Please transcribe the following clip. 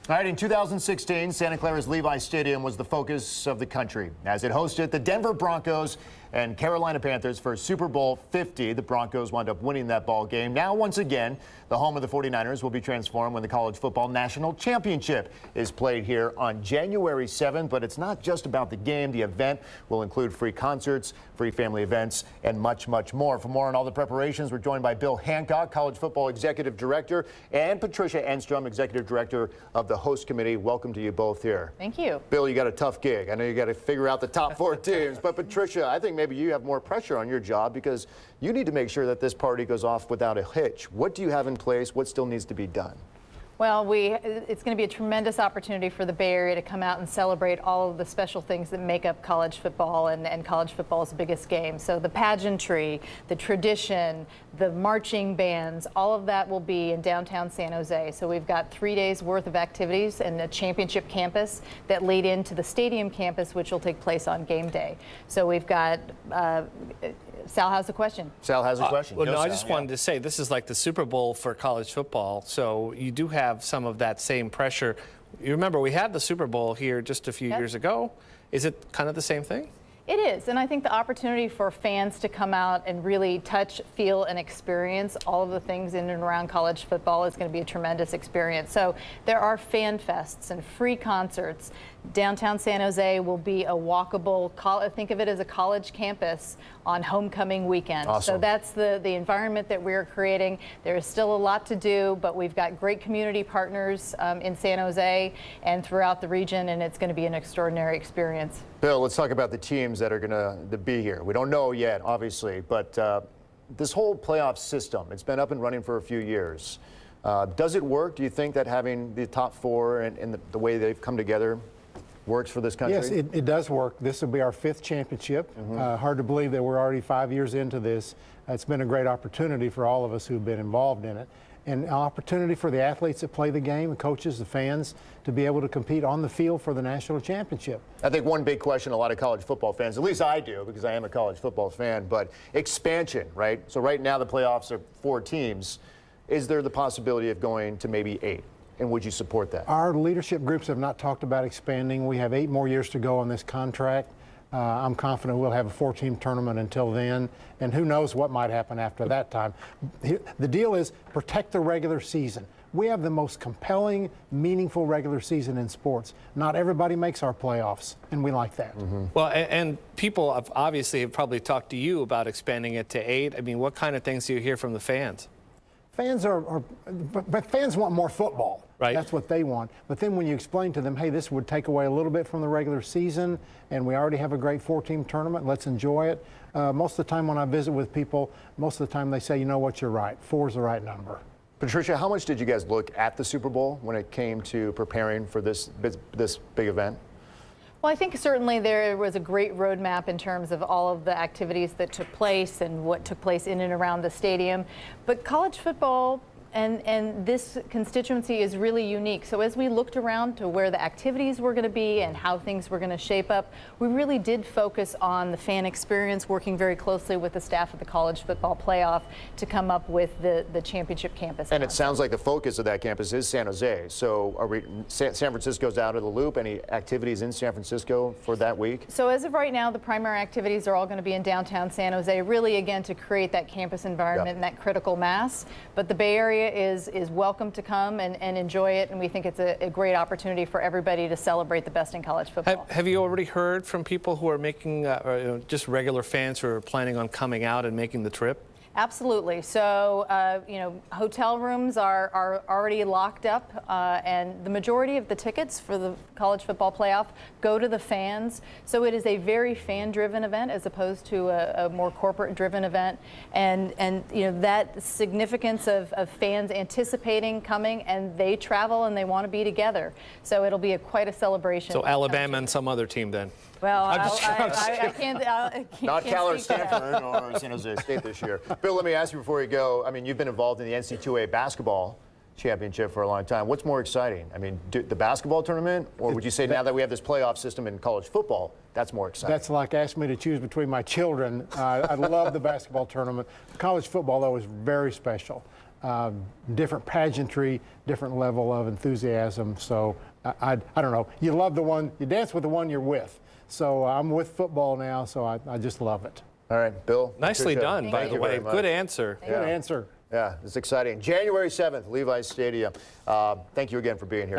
All right, in 2016, Santa Clara's Levi Stadium was the focus of the country as it hosted the Denver Broncos and Carolina Panthers for Super Bowl 50. The Broncos wound up winning that ball game. Now, once again, the home of the 49ers will be transformed when the College Football National Championship is played here on January 7th. But it's not just about the game. The event will include free concerts, free family events, and much, much more. For more on all the preparations, we're joined by Bill Hancock, College Football Executive Director, and Patricia Enstrom, Executive Director of the Host Committee. Welcome to you both here. Thank you. Bill, you got a tough gig. I know you got to figure out the top 4 teams. But Patricia, I think maybe you have more pressure on your job because you need to make sure that this party goes off without a hitch. What do you have in place? What still needs to be done? Well, it's going to be a tremendous opportunity for the Bay Area to come out and celebrate all of the special things that make up college football and college football's biggest game. So the pageantry, the tradition, the marching bands, all of that will be in downtown San Jose. So we've got 3 days worth of activities and a championship campus that lead into the stadium campus, which will take place on game day. So we've got Sal has a question. Sal has a question. Well, no, I just wanted to say this is like the Super Bowl for college football, so you do have some of that same pressure. You remember we had the Super Bowl here just a few years ago. Is it kind of the same thing? It is, and I think the opportunity for fans to come out and really touch, feel, and experience all of the things in and around college football is going to be a tremendous experience. So there are fan fests and free concerts. Downtown San Jose will be a walkable, think of it as a college campus on homecoming weekend. Awesome. So that's the environment that we're creating. There is still a lot to do, but we've got great community partners in San Jose and throughout the region, and it's going to be an extraordinary experience. Bill, let's talk about the teams that are going to be here. We don't know yet, obviously, but this whole playoff system, it's been up and running for a few years. Does it work? Do you think that having the top 4 and the way they've come together works for this country? Yes, it does work. This will be our 5th championship. Hard to believe that we're already 5 years into this. It's been a great opportunity for all of us who've been involved in it. And an opportunity for the athletes that play the game, the coaches, the fans, to be able to compete on the field for the national championship. I think one big question a lot of college football fans, at least I do because I am a college football fan, but expansion, right? So right now the playoffs are 4 teams. Is there the possibility of going to maybe 8? And would you support that? Our leadership groups have not talked about expanding. We have 8 more years to go on this contract. I'm confident we'll have a 4-team tournament until then, and who knows what might happen after that time. The deal is protect the regular season. We have the most compelling, meaningful regular season in sports. Not everybody makes our playoffs, and we like that. Well, and people obviously have probably talked to you about expanding it to 8. I mean, what kind of things do you hear from the fans? Fans but fans want more football. Right. That's what they want. But then when you explain to them, hey, this would take away a little bit from the regular season, and we already have a great 4-team tournament, let's enjoy it. Most of the time when I visit with people, most of the time they say, you know what, you're right. 4 is the right number. Patricia, how much did you guys look at the Super Bowl when it came to preparing for this big event? Well, I think certainly there was a great roadmap in terms of all of the activities that took place and what took place in and around the stadium. But college football and this constituency is really unique. So as we looked around to where the activities were going to be and how things were going to shape up, we really did focus on the fan experience, working very closely with the staff of the College Football Playoff to come up with the championship campus. And it sounds like the focus of that campus is San Jose. So are San Francisco's out of the loop? Any activities in San Francisco for that week? So as of right now, the primary activities are all going to be in downtown San Jose, really, again, to create that campus environment and that critical mass. But the Bay Area is welcome to come and enjoy it, and we think it's a great opportunity for everybody to celebrate the best in college football. Have you already heard from people who are making, just regular fans who are planning on coming out and making the trip? Absolutely. So, hotel rooms are already locked up, and the majority of the tickets for the College Football Playoff go to the fans. So it is a very fan-driven event as opposed to a more corporate-driven event. And that significance of fans anticipating coming, and they travel and they want to be together. So it'll be quite a celebration. So Alabama and some other team then? Well, I can't. Not Cal, Stanford, or San Jose State this year. Bill, let me ask you before you go. I mean, you've been involved in the NCAA basketball championship for a long time. What's more exciting? I mean, the basketball tournament, or would you say now that we have this playoff system in college football, that's more exciting? That's like asking me to choose between my children. I love the basketball tournament. College football, though, is very special. different pageantry, different level of enthusiasm. So I don't know. You love the one, you dance with the one you're with. So I'm with football now, so I just love it. All right, Bill. Nicely Patricia, done, by thank the you way. very much. Good answer. Good answer. Yeah, it's exciting. January 7th, Levi Stadium. Thank you again for being here.